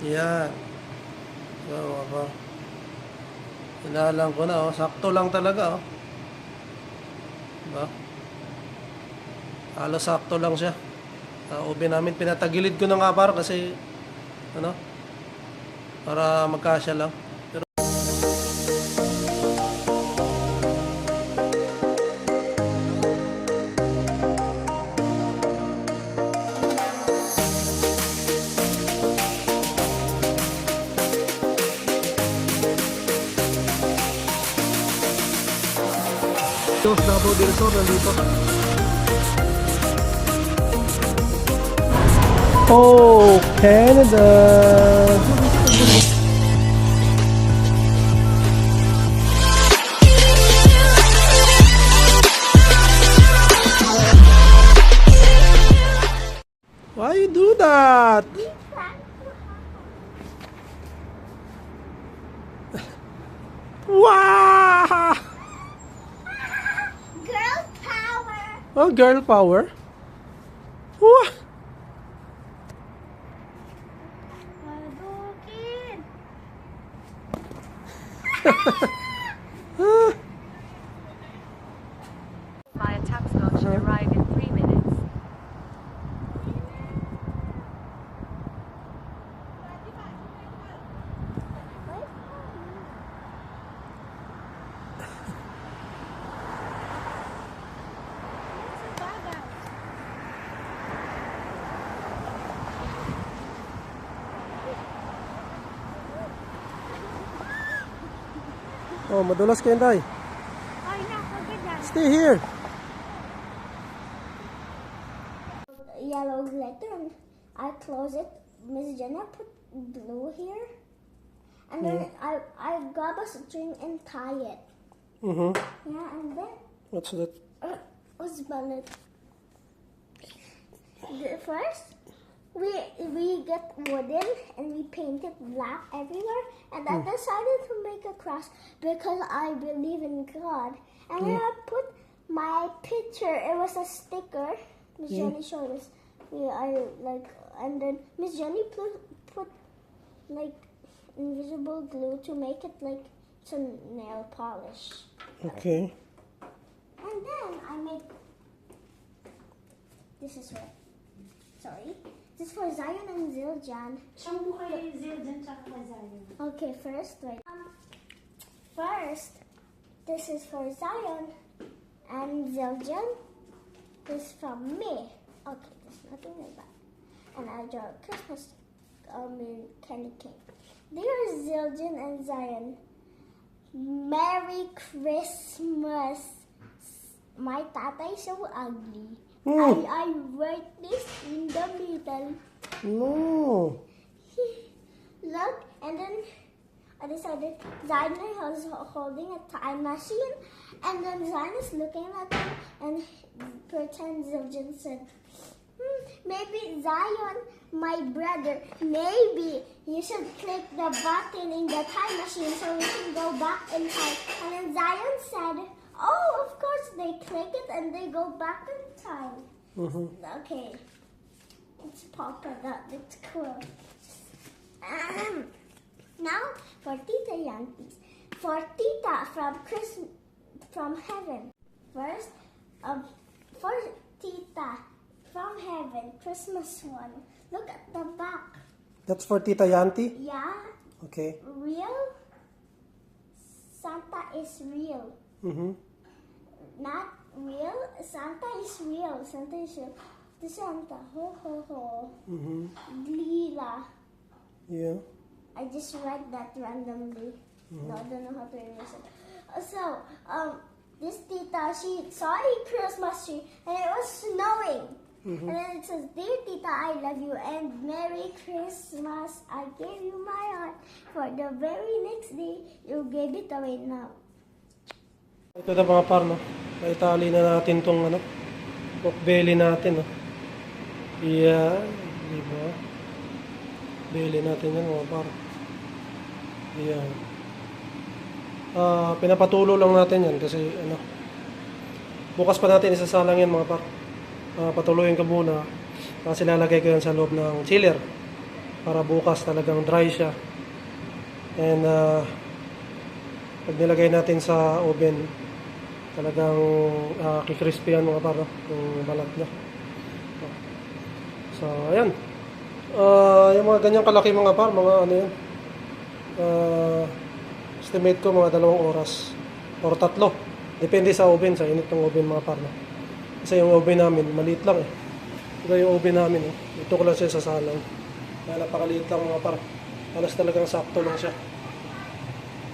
Yan. So, ako. Inalang ko na, oh. Sakto lang talaga, oh. Diba? Halos sakto lang siya. Ube namin, pinatagilid ko na nga para kasi, ano, para magkasya lang. Pero, Dos Davao del Sur nandito. Oh, Canada! Why you do that? Wow! Girl power! Oh, girl power. Wow! Hadouken! My attack slot should arrive in 3 minutes. Oh, madulas kayo, Day. Ay, nakaganda. Stay here. Yellow glitter and I close it. Miss Jenna put blue here. And then I grab a string and tie it. Mm-hmm. Yeah, and then What's that? what's about it? First, we get wooden and we paint it black everywhere. And I decided to make a cross because I believe in God. And then I put my picture. It was a sticker. Miss Jenny showed us. And then Miss Jenny put like invisible glue to make it like some nail polish. Okay. And then I made. This is what. Sorry. This is for Zion and Zildjian. Saan po kayo Zildjian tsaka kay Zion? Okay, first, wait. First, this is for Zion and Zildjian. This is from me. Okay, there's nothing like that. And I draw a Christmas candy cane. Dear Zildjian and Zion, Merry Christmas. My tata is so ugly. I write this in the middle. No. Look, and then I decided Zion was holding a time machine, and then Zion is looking at him, and pretend Zildjian said, maybe Zion, my brother, maybe you should click the button in the time machine so we can go back in time. And then Zion said, oh, of course, they click it and they go back in time. Okay. It's polka dot. It's cool. Now for Tita Yankees. For Tita from heaven. First, for Tita from heaven, Christmas one. Look at the back. That's for Tita Yanti? Yeah, Okay. real. Santa is real. Mm-hmm. Not real. Santa is real. Santa is real. The Santa. Ho ho ho. Mm-hmm. Lila. Yeah. I just read that randomly. No, I don't know how to erase it. So, this Tita, she saw a Christmas tree and it was snowing. And then it says, Dear Tita, I love you and Merry Christmas. I gave you my heart. For the very next day, you gave it away now. Ito na mga par, no? Naitali na natin tong ano, pork belly natin, no? Yeah, diba? Belly natin yan mga par. Ayan. Pinapatulo lang natin yan kasi ano, bukas pa natin isasalang yan mga par. Patuloyin ko muna kasi lalagay ko yan sa loob ng chiller para bukas talagang dry siya. And pag nilagay natin sa oven, talagang kikrispy yan mga par, no? Yung balat niya. So ayan. Yung mga ganyang kalaki mga par, mga ano yan, estimate ko mga 2 oras or 3, depende sa oven, sa init ng oven mga par, no? Kasi yung oven namin maliit lang eh. Ito yung oven namin eh. Ito ko lang siya sa salang, kaya napakaliit lang mga par, halos talagang sakto lang siya.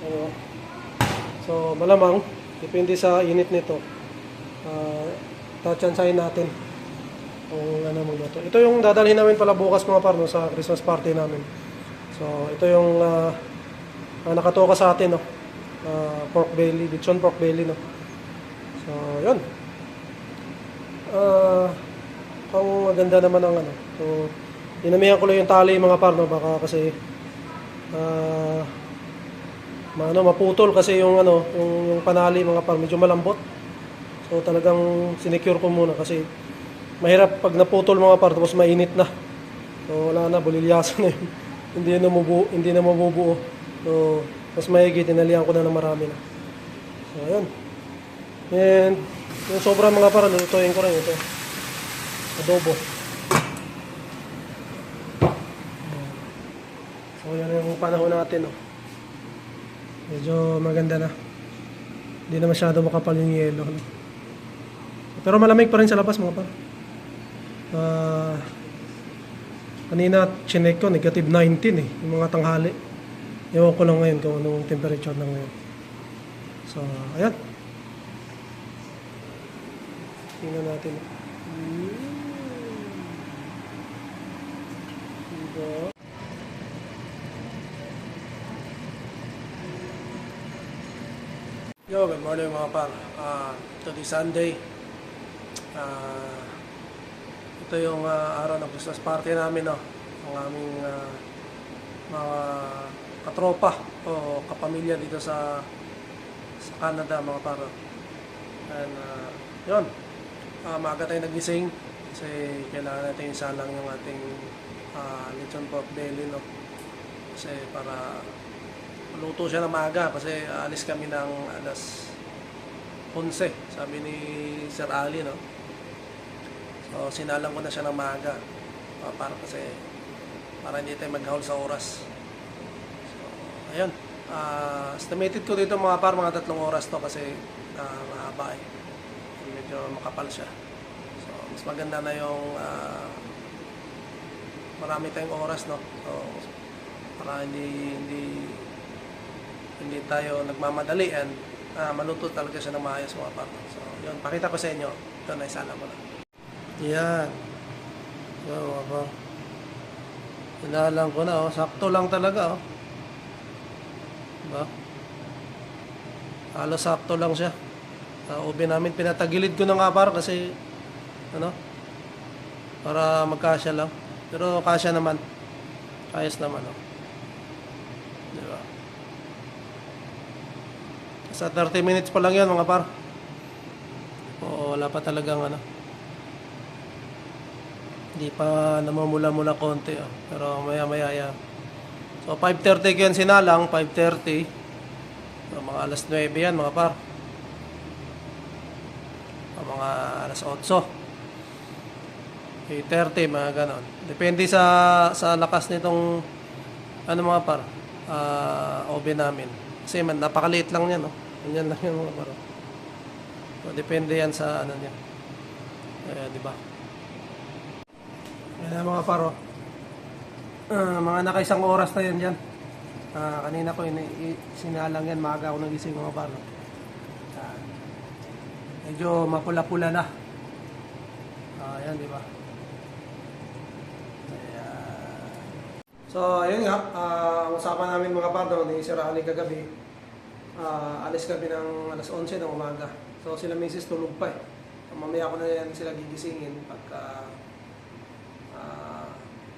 Ano? So malamang depende sa init nito, tatsansahin natin kung ano magluto. Ito yung dadalhin namin pala bukas mga par, no, sa Christmas party namin. So ito yung nakatoka sa atin, no, pork belly, lechon pork belly, no. So yun, ang maganda naman ang ano. So dinamihan ko lang yung tali mga par, no, baka kasi maputol kasi yung ano, yung panali mga par, medyo malambot. So talagang sinecure ko muna kasi mahirap pag naputol mga par tapos mainit na. So wala na, bulilyaso na yun. Hindi na mabubuo. So mas maigi, tinalihan ko na ng marami na. So ayun. And yung sobra mga par, lutuin ko rin ito. Adobo. So yan yung panahon natin, no. Medyo maganda na. Hindi na masyado makapal yung yelo, no? Pero malamig pa rin sa labas mga par. Kanina chinek ko negative 19 eh, yung mga tanghali. Ewan ko lang ngayon kung anong temperature na ngayon. So ayan, tingnan natin. Diba? Yo, good morning mga par. Today Sunday. Ito yung araw ng Christmas party namin, no? Ang aming mga katropa o kapamilya dito sa Canada mga par. And yun, maaga tayo nagising kasi kailangan natin isalang yung ating lechon pork belly, no? Kasi para luto siya ng maaga kasi alis kami ng alas 11, sabi ni Sir Ali, no? So sinalang ko na siya ng maaga para hindi tayo maghahol sa oras. So ayun, estimated ko dito mga par, mga 3 oras to kasi mahaba eh, medyo makapal siya. So mas maganda na yung marami tayong oras, no? So para hindi tayo nagmamadali and maluto talaga siya ng maayos mga par. So yun, pakita ko sa inyo. Ito na, isala ko na. Yan. So mga par, inalang ko na, oh. Sakto lang talaga, oh. Diba? Halos sakto lang siya. Oven namin, pinatagilid ko na nga par kasi ano, para magkasya lang. Pero kasya naman, ayos naman, oh. Diba? Sa 30 minutes pa lang yan mga par. Oo, wala pa talagang ano, hindi pa namumula-mula konti, oh. Pero maya-maya yan. So 5:30 ko yan sinalang, 5:30. So, mga alas 9 yan mga par. O, mga alas 8. 8:30, mga ganon. Depende sa lakas nitong ano mga par, oven namin. Kasi napakaliit lang yan, no? Ganyan lang yan mga par. So, depende yan sa ano niya. Di ba? Yan mga paro. Mga nakaisang oras na yan dyan. Kanina ko sinalang yan, maaga ako nagising mga paro. Medyo mapula-pula na. Yan, di ba? So, ayun nga. Ang usapan namin mga paro ni Sir Ali kagabi. Alis kami ng alas 11 ng umaga. So, sila misis tulog pa eh. Mamaya ko na yan sila gigisingin pagka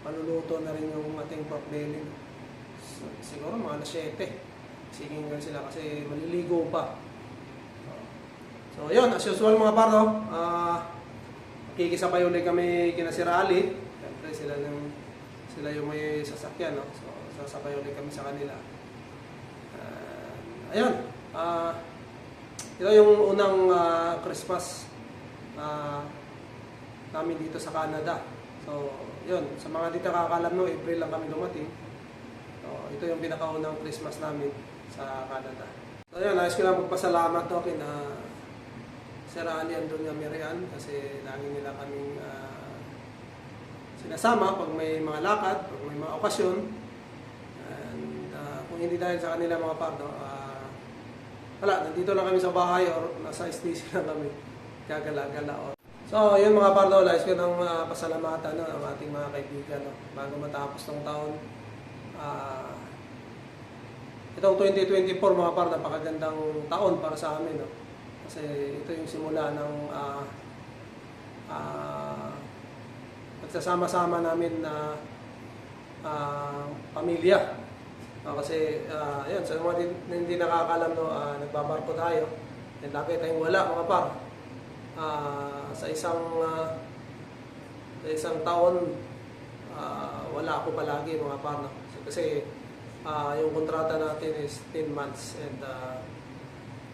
maluluto na rin yung ating pork belly. Siguro mga alas 7. Singin nga sila kasi maliligo pa. So yun, as usual mga paro, kikisabay ulit kami kina Sir Ali. Siyempre sila ng Sila yung may sasakyan, no? So, sasakay ulit kami sa kanila. Ayun. Ito yung unang Christmas namin dito sa Canada. So, yun. Sa mga dito nakakalam, no, April lang kami dumating. So, ito yung pinakaunang Christmas namin sa Canada. So, yun. Nais ko lang magpasalamat, no, kina Sir Ali Andonia Mirian kasi lagi nila kaming sinasama pag may mga lakad, pag may mga okasyon. And kung hindi dahil sa kanila mga pardo, wala, nandito lang kami sa bahay or nasa station lang kami gagala-gala. So, yun mga pardo, nais ko ng pasalamatan, no, ang ating mga kaibigan, no, bago matapos ng taon. Itong 2024 mga pardo, napakagandang taon para sa amin, no? Kasi ito yung simula ng nagsasama-sama namin na pamilya. Kasi yun, sa mga hindi nakakalam, no, nagbabarko tayo. And lagi tayong wala mga par. Sa isang taon, wala ako palagi mga par. No? Kasi yung kontrata natin is 10 months and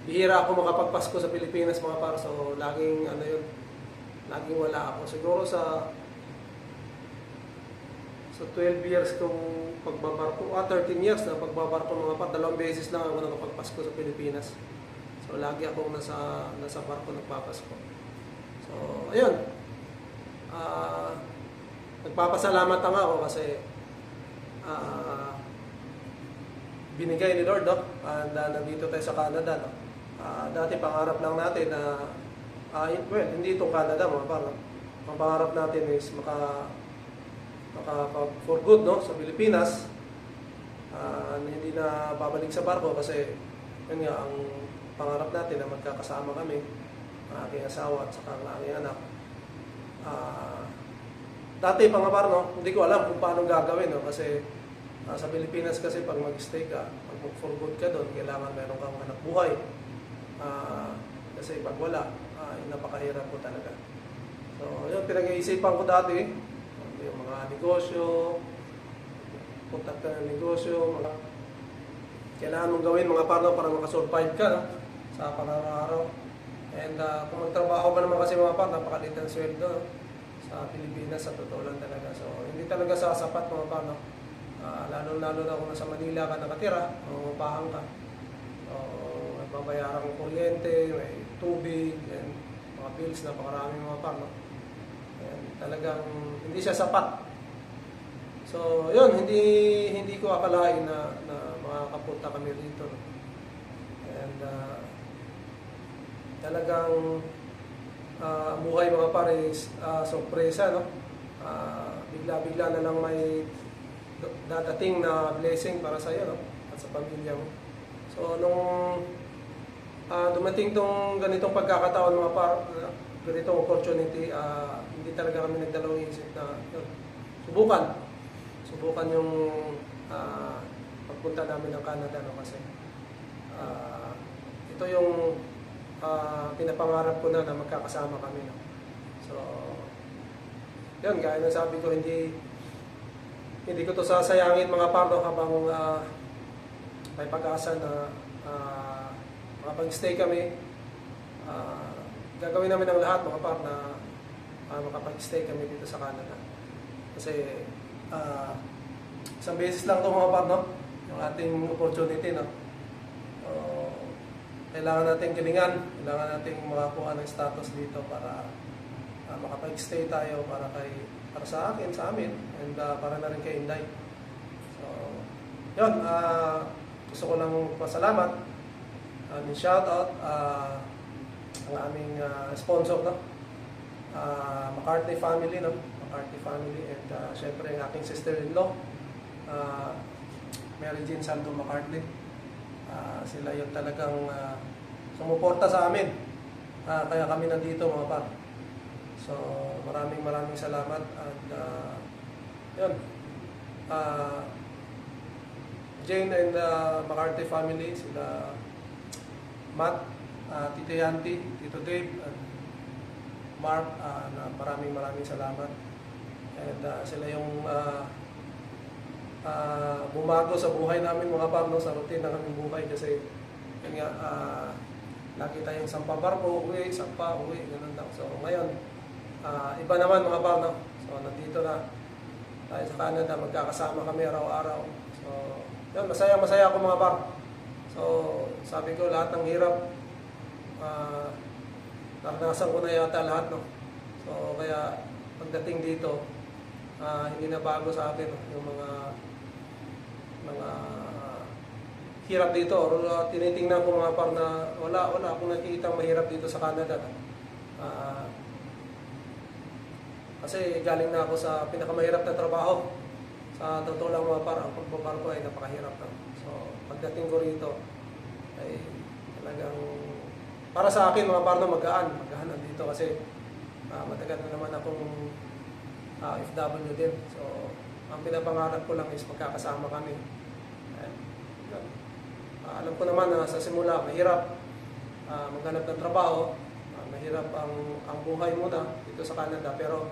bihira ako makapagpasko sa Pilipinas mga par. So laging laging wala ako. Siguro sa 12 years kong pagbabarko, 13 years na pagbabarko mga par, 2 beses lang ako nakapagpasko sa Pilipinas. So lagi akong nasa barko nagpapasko. So ayun. Nagpapasalamat lang ako kasi binigay ni Lord, no? And nandito tayo sa Canada, no? Dati pangarap lang natin na well, hindi itong Canada mga par. Ang pangarap natin is for good, no, sa Pilipinas. Hindi na babalik sa barko kasi yun nga ang pangarap natin na magkakasama kami, ang aking asawa at saka ang aking anak. Dati pangabar, no, hindi ko alam kung paano gagawin, no, kasi sa Pilipinas kasi pag mag-stay ka, pag for good ka doon, kailangan meron kang anak buhay. Kasi pag wala, napakahirap po talaga. So yun, pinag-iisipan ko dati yung mga negosyo, punta ka ng negosyo, kailangan mong gawin mga parno para makasurvive ka, no, sa pang-araw. And kung magtrabaho ka naman kasi mga parno, napakaliit ng sweldo, no, sa Pilipinas, sa totoo lang talaga. So hindi talaga sasapat mga parno. Lalo na kung nasa Manila ka nakatira, umapahan ka. So magbabayaran ng kuryente, may tubig, and mga bills, napakarami mga parno. Talagang hindi siya sapat. So, yun, hindi ko akalain na makakapunta kami dito. No? And talagang buhay mga pares, sorpresa, no? Bigla-bigla na lang may dadating na blessing para sa iyo, no? At sa pamilya mo. So, nung dumating tong ganitong pagkakataon mga ganitong opportunity, hindi talaga kami nagdalawang isip na subukan yung pagpunta namin ng Canada, no, kasi ito yung pinapangarap ko na magkakasama kami, no. So yun, gaya ng sabi ko, hindi ko to sasayangin mga pardo habang may pag-asa na makapag-stay kami. Gagawin namin ang lahat mga par na makapag-stay kami dito sa Canada. Kasi isang beses lang ito mga par, no? Yung ating opportunity, no? Kailangan natin kilingan, kailangan natin makakuha ng status dito para makapag-stay tayo para sa akin, sa amin, and para na rin kay Inday. So, yun, gusto ko lang pasalamat and shoutout ang aming sponsor, no? McCartney family, no? McCartney family, and syempre ang aking sister-in-law, Mary Jean Santo McCartney. Sila yung talagang sumuporta sa amin. Kaya kami nandito mga par. So maraming salamat at yun. Jane and McCartney family, sila Matt, Tito Yanti, Tito Dave, and Mark, na maraming salamat. And sila yung bumago sa buhay namin mga par, no? Sa routine na kaming buhay kasi yun nga, lagi tayong sampa barko, uwi, sampa, uwi, ganun lang. So ngayon, iba naman mga par, no? So nandito na tayo sa Canada, magkakasama kami araw-araw. So yun, masaya ako mga par. So sabi ko, lahat ng hirap, naranasan ko na yata lahat, no? So kaya pagdating dito, hindi na bago sa akin, no? Yung mga hirap dito, or tinitingnan ko mga par na wala akong nakikita mahirap dito sa Canada. Kasi galing na ako sa pinakamahirap na trabaho. Sa totoo lang mga par, ang pagbabarko ay napakahirap na. So pagdating ko rito ay talagang para sa akin mga par na magaan dito kasi matagal na naman akong FW din. So ang pinapangarap ko lang is magkakasama kami. Alam ko naman na sa simula mahirap maghanap ng trabaho, mahirap ang buhay muna dito sa Canada, pero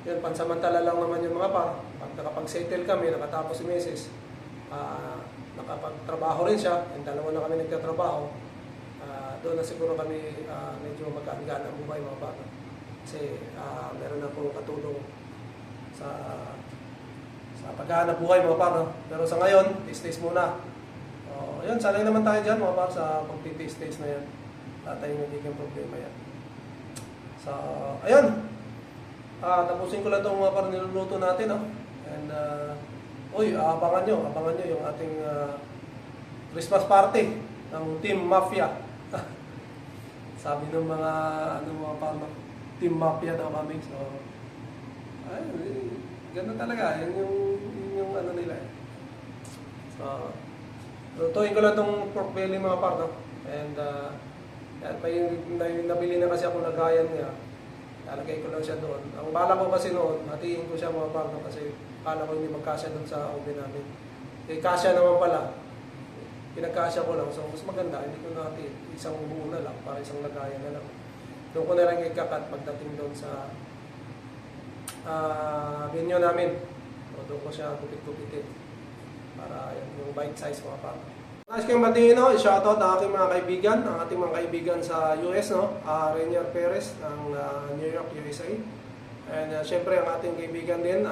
yun, pansamantala lang naman yung mga par. Pag nakapag-settle kami, nakatapos si Mrs., nakapagtrabaho rin siya, yung dalawa na kami nagtatrabaho, doon na siguro kami medyo magkaan-gaan ang buhay mga par. Kasi meron na akong katulong sa paghahanap buhay mga par. No? Pero sa ngayon, taste muna. Yun, sanay naman tayo dyan mga par sa pag-taste na yan. Tatay yung magiging problema yan. So, ayun. Tapusin ko lang itong mga par niluluto natin. No? And, abangan nyo yung ating Christmas party ng Team Mafia. Sabi ng mga par, no? Team Mafia daw kami. So, ayun, ganda talaga. Yun yung ano nila. So, lutuin ko lang itong pork belly mga par, no? And yan pa yung nabili na kasi ako lagayan niya. Lalagay ko lang siya doon. Ang bala ko kasi noon, hatiin ko siya mga par, no? Kasi kala ko hindi magkasya doon sa oven namin. Kasya naman pala. Pinagkasya ko lang. So mas maganda, hindi ko natin isang buo na lang para isang lagayan na lang. Doon ko na lang ikakat pagdating doon sa venue namin. So, doon ko siya gupit-gupitin. Para yung bite size mga par. Nais kayong batiin, no? I-shoutout ang aking mga kaibigan, ang ating mga kaibigan sa US, no? Rainier Perez ng New York, USA. And syempre ang ating kaibigan din,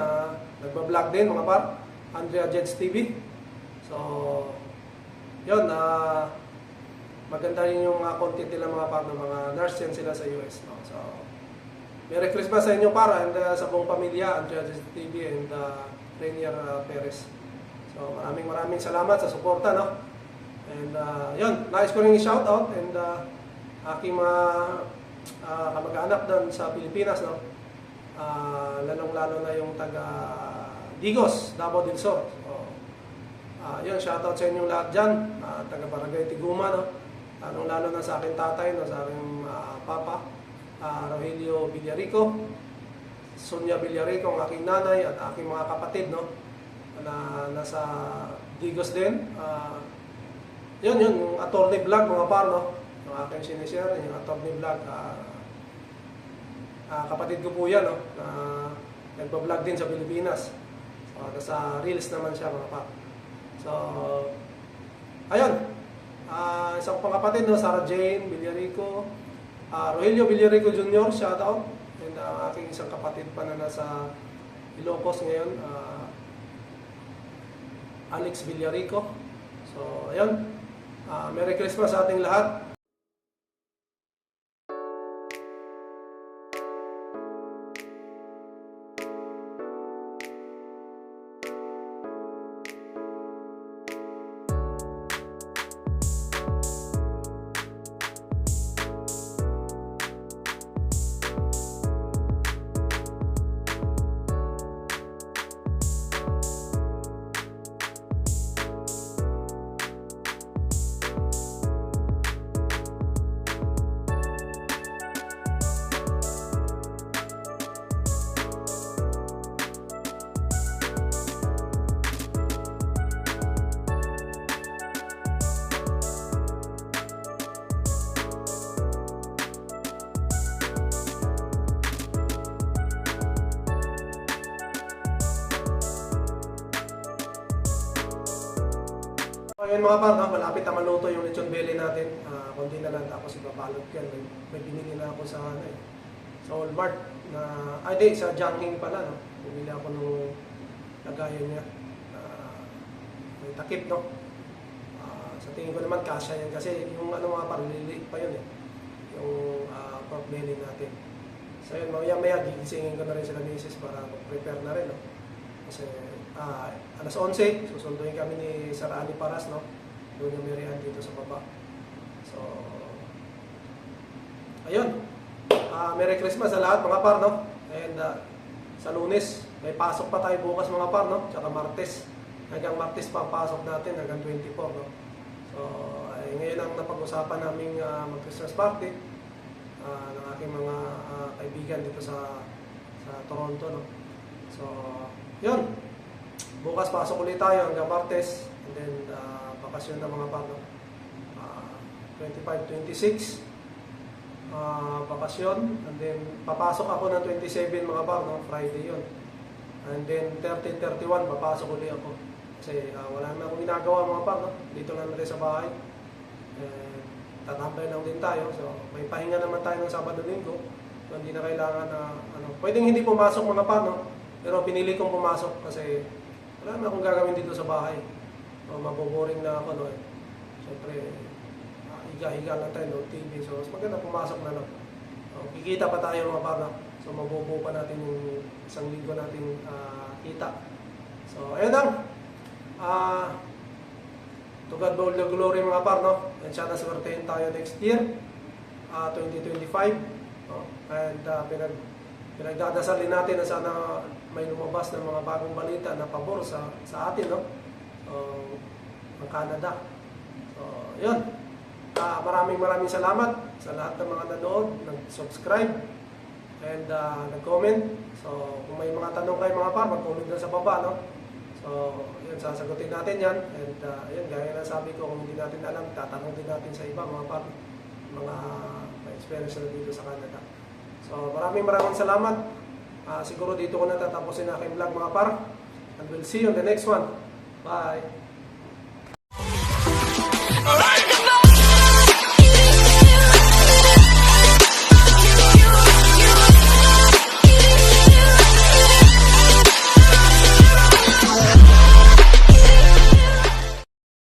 nagbablog din mga par, Andrea Jets TV. So, yun, maganda rin yung content nila mga par, ng mga nurse yan sila sa US, no? So, Merry Christmas sa inyo par, and sa buong pamilya, Andrea Jets TV and Rainier Perez. So maraming salamat sa suporta, no? And yun, nais ko rin i-shoutout and aking mga kamag-anak doon sa Pilipinas, no? Lalong-lalo na yung taga Digos, Davao del Sur. So, yun, shoutout sa inyong lahat dyan, taga Barangay Tiguma, no? Lalong-lalo na sa aking tatay, no? Sa aking papa, Rogelio Villarico, Sonia Villarico, ang aking nanay at aking mga kapatid, no? Na nasa Digos din. Yun, yung attorney vlog mga par, no? Yung aking sinishare, yung attorney vlog. Kapatid ko po yan, no? Na nagpa-vlog din sa Pilipinas. So, nasa Reels naman siya mga par. So, ayun. Isang pang kapatid, no? Sarah Jane Villarico, Rogelio Villarico Jr., shoutout. And aking isang kapatid pa na nasa Ilocos ngayon, Alex Villarico. So, ayun. Merry Christmas sa ating lahat. Ngayon mga par, no, malapit na maluto yung lechon belly natin. Konti na lang tapos ipabalot ko yan. May binili na ako sa sa Walmart na sa Jiangning pala, no. Bumili ako nung lagayan niya. May takip, no. Sa tingin ko naman kasya yan kasi yung mga par, liliit pa yun eh. Yung pork belly natin. So yun, maya gigisingin ko na rin sila misis para prepare na rin, no. Kasi alas 11, susunduin kami ni Sir Ali Paras, no? Doon yung merihan dito sa baba. So, ayun. Merry Christmas sa lahat mga par, no? And sa Lunes, may pasok pa tayo bukas mga par, no? Tsaka Martes. Hanggang Martes pa pasok natin, hanggang 24, no? So, ngayon ang napag-usapan naming mag-Christmas party ng aking mga kaibigan dito sa Toronto, no? So, yun. Bukas pasok ulit tayo hanggang Martes. And then, bakasyon na mga par, no? 25, 26. Bakasyon. And then, papasok ako ng 27 mga par, no? Friday yun. And then, 30, 31, papasok ulit ako. Kasi wala na akong ginagawa mga par, no? Dito lang natin sa bahay. Tatambay lang din tayo. So, may pahinga naman tayo ng Sabado-Linggo. So, hindi na kailangan na, pwedeng hindi pumasok mga par, no? Pero pinili kong pumasok kasi wala na akong gagawin dito sa bahay. Maboboring na ako, no? Siyempre, higa-higa lang tayo, no? TV. So, mas maganda pumasok na lang. Kikita pa tayo mga par, no? So, mabubuo pa natin yung isang linggo nating kita. So, ayun lang. To God be all the glory mga par, no? And sana swertehin tayo next year, 2025. No? And pinagdadasalin natin na sana may lumabas ng mga bagong balita na pabor sa atin, no? Ang Canada. So, yun. Maraming salamat sa lahat ng mga nanood, nag-subscribe, and nag-comment. So, kung may mga tanong kayo mga par, mag-comment lang sa baba, no? So, yun, sasagutin natin yan. And yun, gaya na sabi ko, kung hindi natin alam, tatanong din natin sa iba, mga par, mga experience na dito sa Canada. So, maraming salamat. Siguro dito ko natatapusin aking vlog mga par. And we'll see you on the next one. Bye! Alright!